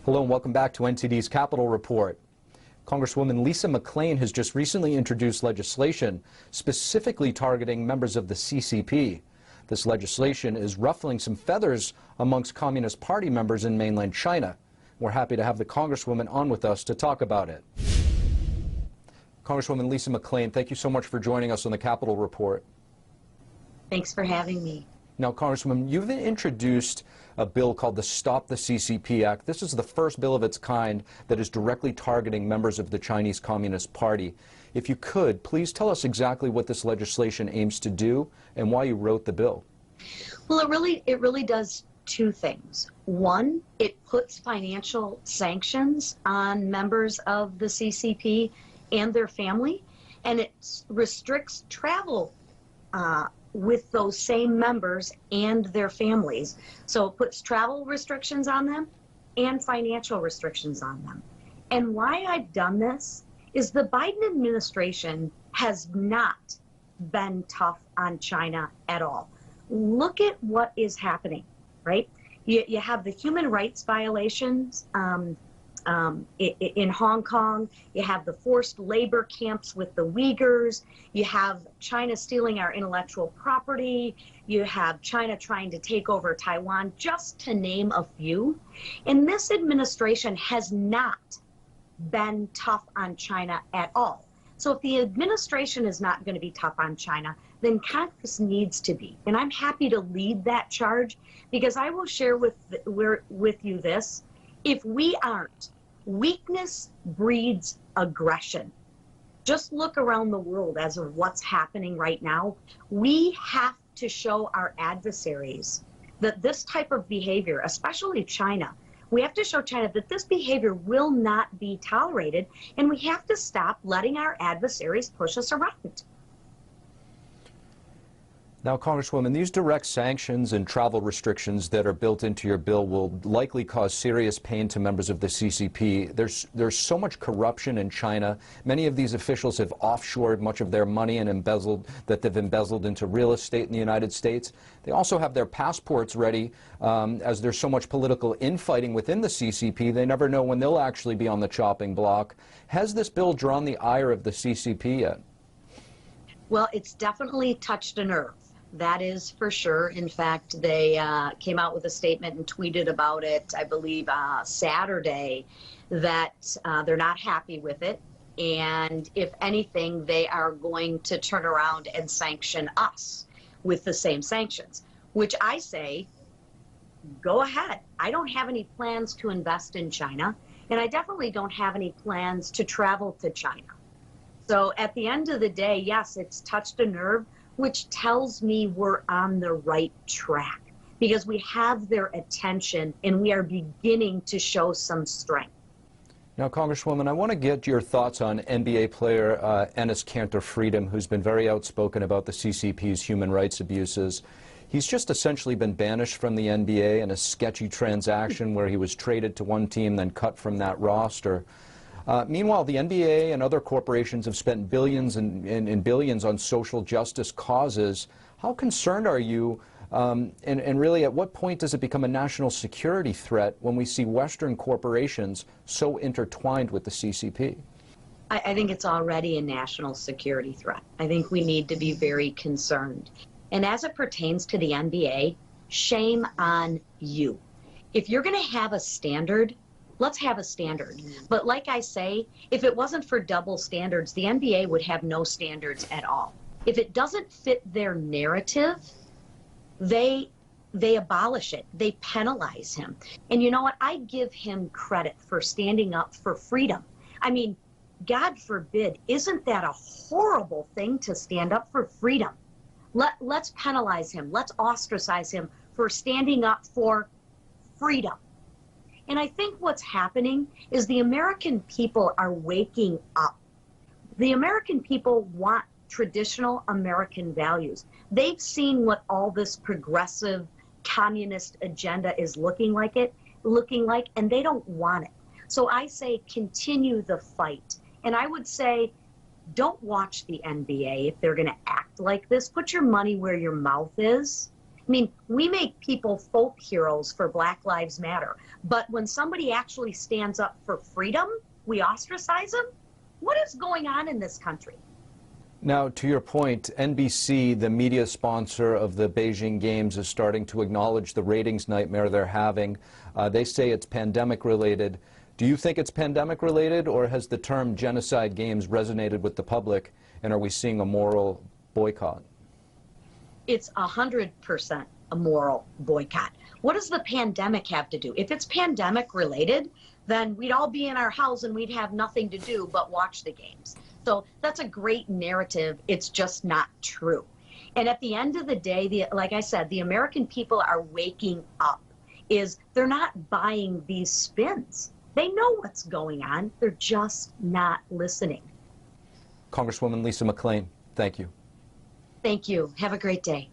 Hello and welcome back to NTD's Capitol Report. Congresswoman Lisa McClain has just recently introduced legislation specifically targeting members of the CCP. This legislation is ruffling some feathers amongst Communist Party members in mainland China. We're happy to have the Congresswoman on with us to talk about it. Congresswoman Lisa McClain, thank you so much for joining us on the Capitol Report. Thanks for having me. Now, Congresswoman, you've introduced a bill called the Stop the CCP Act. This is the first bill of its kind that is directly targeting members of the Chinese Communist Party. If you could, please tell us exactly what this legislation aims to do and why you wrote the bill. Well, it really does two things. One, it puts financial sanctions on members of the CCP and their family, and it restricts travel with those same members and their families. So it puts travel restrictions on them and financial restrictions on them. And why I've done this is the Biden administration has not been tough on China at all. Look at what is happening, right? You have the human rights violations in Hong Kong. You have the forced labor camps with the Uyghurs. You have China stealing our intellectual property. You have China trying to take over Taiwan, just to name a few. And this administration has not been tough on China at all. So if the administration is not going to be tough on China, then Congress needs to be. And I'm happy to lead that charge, because I will share with you this. If we aren't, weakness breeds aggression. Just look around the world as of what's happening right now. We have to show our adversaries that this type of behavior, especially China, we have to show China that this behavior will not be tolerated, and we have to stop letting our adversaries push us around. Now, Congresswoman, these direct sanctions and travel restrictions that are built into your bill will likely cause serious pain to members of the CCP. There's so much corruption in China. Many of these officials have offshored much of their money and they've embezzled into real estate in the United States. They also have their passports ready, as there's so much political infighting within the CCP. They never know when they'll actually be on the chopping block. Has this bill drawn the ire of the CCP yet? Well, it's definitely touched a nerve. That is for sure. In fact, they came out with a statement and tweeted about it, I believe, Saturday, that they're not happy with it. And if anything, they are going to turn around and sanction us with the same sanctions, which I say, go ahead. I don't have any plans to invest in China, and I definitely don't have any plans to travel to China. So at the end of the day, yes, it's touched a nerve, which tells me we're on the right track, because we have their attention and we are beginning to show some strength. Now, Congresswoman, I want to get your thoughts on NBA player Enes Kanter Freedom, who's been very outspoken about the CCP's human rights abuses. He's just essentially been banished from the NBA in a sketchy transaction where he was traded to one team, then cut from that roster. Meanwhile, the NBA and other corporations have spent billions and billions on social justice causes. How concerned are you, and really at what point does it become a national security threat when we see Western corporations so intertwined with the CCP? I think it's already a national security threat. I think we need to be very concerned. And as it pertains to the NBA, shame on you. If you're going to have a standard, let's have a standard. But like I say, if it wasn't for double standards, the NBA would have no standards at all. If it doesn't fit their narrative, they abolish it. They penalize him. And you know what? I give him credit for standing up for freedom. I mean, God forbid, isn't that a horrible thing to stand up for freedom? Let's penalize him. Let's ostracize him for standing up for freedom. And I think what's happening is the American people are waking up. The American people want traditional American values. They've seen what all this progressive communist agenda is looking like, and they don't want it. So I say continue the fight. And I would say don't watch the NBA if they're going to act like this. Put your money where your mouth is. I mean, we make people folk heroes for Black Lives Matter, but when somebody actually stands up for freedom, we ostracize them? What is going on in this country? Now, to your point, NBC, the media sponsor of the Beijing Games, is starting to acknowledge the ratings nightmare they're having. They say it's pandemic-related. Do you think it's pandemic-related, or has the term genocide games resonated with the public, and are we seeing a moral boycott? It's 100% a moral boycott. What does the pandemic have to do? If it's pandemic-related, then we'd all be in our house and we'd have nothing to do but watch the games. So that's a great narrative. It's just not true. And at the end of the day, like I said, the American people are waking up. They're not buying these spins. They know what's going on. They're just not listening. Congresswoman Lisa McClain, thank you. Thank you. Have a great day.